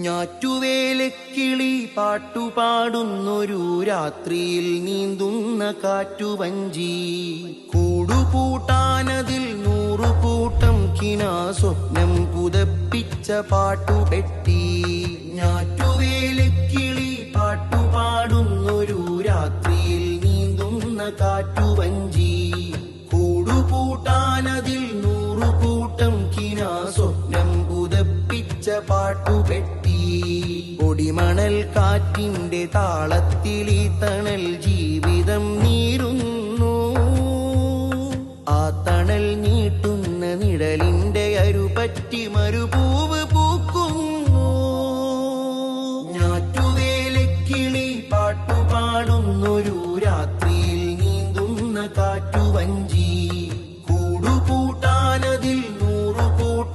ഞാറ്റുവേലക്കിളി പാട്ടുപാടുന്നൊരു രാത്രിയിൽ നീന്തുന്ന കാറ്റുവഞ്ചി കൂടുകൂട്ടാനതിൽ 100 കൂട്ടം കിനാ സ്വപ്നം പുതപ്പിച്ച പാട്ടുപെട്ടി. ഞാറ്റുവേലക്കിളി പാട്ടുപാടുന്നൊരു രാത്രിയിൽ നീന്തുന്ന കാറ്റുവഞ്ചി കൂടുകൂട്ടാനതിൽ 100 കൂട്ടം കിനാ സ്വപ്നം പുതപ്പിച്ച പാട്ടുപെട്ടി. പൊടിമണൽ കാറ്റിന്റെ താളത്തിൽ ഈ തണൽ ജീവിതം നീറുന്നു. ആ തണൽ നീട്ടുന്ന നിഴലിന്റെ അരുപറ്റി